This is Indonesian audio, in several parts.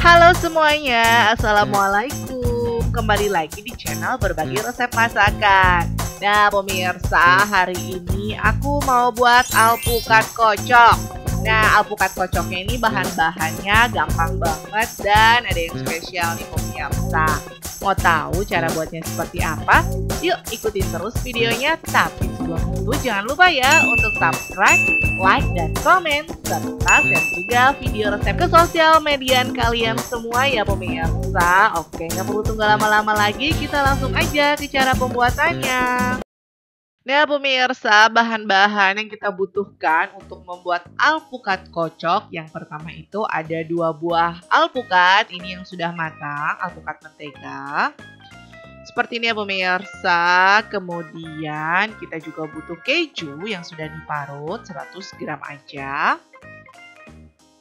Halo semuanya, Assalamualaikum. Kembali lagi di channel berbagi resep masakan. Nah pemirsa, hari ini aku mau buat alpukat kocok. Nah alpukat kocoknya ini bahan-bahannya gampang banget dan ada yang spesial nih pemirsa. Mau tahu cara buatnya seperti apa? Yuk ikutin terus videonya. Tapi sebelum itu jangan lupa ya untuk subscribe, like, dan komen. Serta share juga video resep ke sosial media kalian semua ya pemirsa. Oke, nggak perlu tunggu lama-lama lagi, kita langsung aja ke cara pembuatannya. Nah pemirsa, bahan-bahan yang kita butuhkan untuk membuat alpukat kocok. Yang pertama itu ada 2 buah alpukat. Ini yang sudah matang, alpukat mentega. Seperti ini ya pemirsa. Kemudian kita juga butuh keju yang sudah diparut 100 gram aja.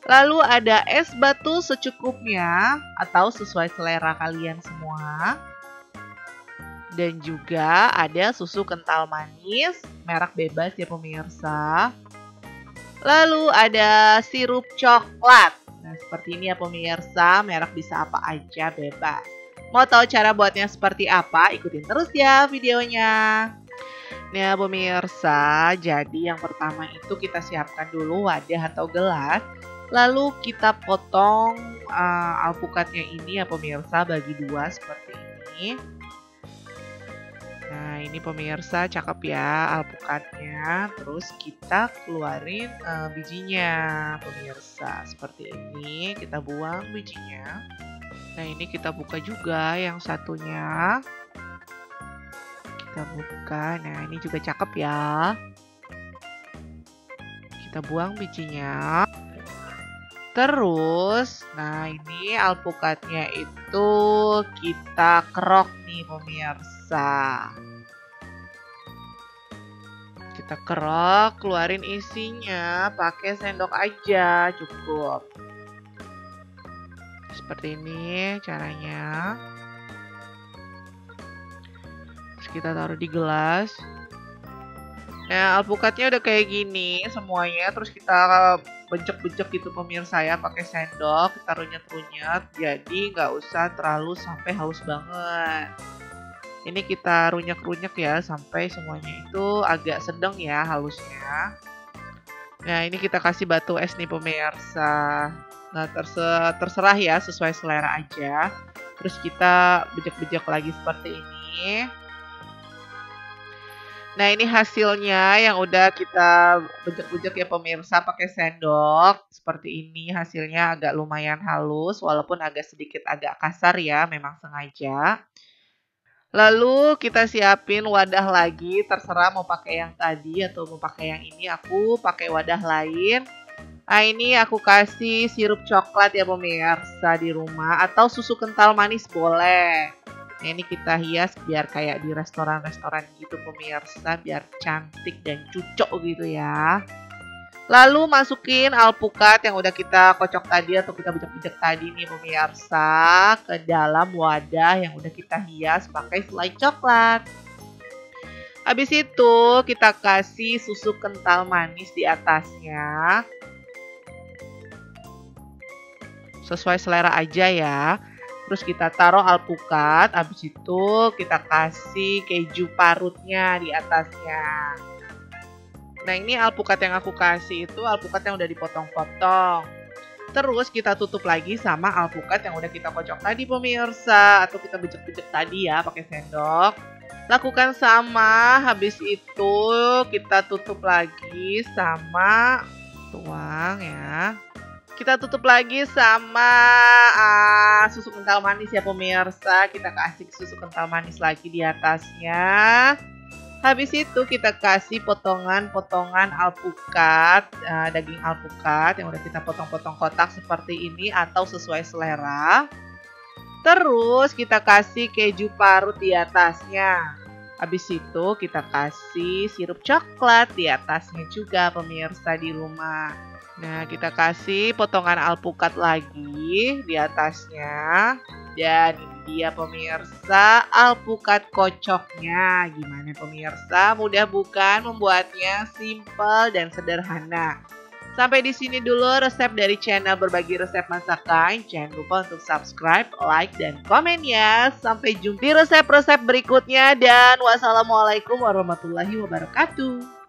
Lalu ada es batu secukupnya atau sesuai selera kalian semua. Dan juga ada susu kental manis, merek bebas ya pemirsa. Lalu ada sirup coklat. Nah seperti ini ya pemirsa, merek bisa apa aja bebas. Mau tahu cara buatnya seperti apa? Ikutin terus ya videonya. Nah pemirsa, jadi yang pertama itu kita siapkan dulu wadah atau gelas. Lalu kita potong alpukatnya ini ya pemirsa bagi 2 seperti ini. Nah ini pemirsa cakep ya alpukatnya. Terus kita keluarin bijinya pemirsa. Seperti ini kita buang bijinya. Nah ini kita buka juga yang satunya. Kita buka. Nah ini juga cakep ya. Kita buang bijinya. Terus nah ini alpukatnya itu kita kerok nih pemirsa. Kita kerok, keluarin isinya, pakai sendok aja cukup. Seperti ini caranya. Terus kita taruh di gelas. Nah, alpukatnya udah kayak gini semuanya. Terus kita bencok-bencok gitu pemirsa ya, pakai sendok, kita runyet-runyet. Jadi nggak usah terlalu sampai haus banget. Ini kita runyek-runyek ya sampai semuanya itu agak sedang ya halusnya. Nah ini kita kasih batu es nih pemirsa. Nah terserah ya sesuai selera aja. Terus kita bejek-bejek lagi seperti ini. Nah ini hasilnya yang udah kita bejek-bejek ya pemirsa pakai sendok. Seperti ini hasilnya agak lumayan halus walaupun agak sedikit agak kasar ya, memang sengaja. Lalu kita siapin wadah lagi, terserah mau pakai yang tadi atau mau pakai yang ini. Aku pakai wadah lain. Nah ini aku kasih sirup coklat ya pemirsa di rumah atau susu kental manis boleh. Nah ini kita hias biar kayak di restoran-restoran gitu pemirsa, biar cantik dan cucok gitu ya. Lalu masukin alpukat yang udah kita kocok tadi atau kita bejek-bejek tadi nih pemirsa ke dalam wadah yang udah kita hias pakai selai coklat. Habis itu kita kasih susu kental manis di atasnya. Sesuai selera aja ya. Terus kita taruh alpukat, habis itu kita kasih keju parutnya di atasnya. Nah ini alpukat yang aku kasih itu alpukat yang udah dipotong-potong. Terus kita tutup lagi sama alpukat yang udah kita kocok tadi pemirsa. Atau kita bejek-bejek tadi ya pakai sendok. Lakukan sama, habis itu kita tutup lagi sama tuang ya. Kita tutup lagi sama susu kental manis ya pemirsa. Kita kasih susu kental manis lagi di atasnya. Habis itu kita kasih potongan-potongan alpukat, daging alpukat yang udah kita potong-potong kotak seperti ini atau sesuai selera. Terus kita kasih keju parut di atasnya. Habis itu kita kasih sirup coklat di atasnya juga pemirsa di rumah. Nah kita kasih potongan alpukat lagi di atasnya. Dan ini dia pemirsa alpukat kocoknya. Gimana pemirsa? Mudah bukan membuatnya? Simple dan sederhana. Sampai di sini dulu resep dari channel Berbagi Resep Masakan. Jangan lupa untuk subscribe, like, dan komen ya. Sampai jumpa di resep-resep berikutnya dan wassalamualaikum warahmatullahi wabarakatuh.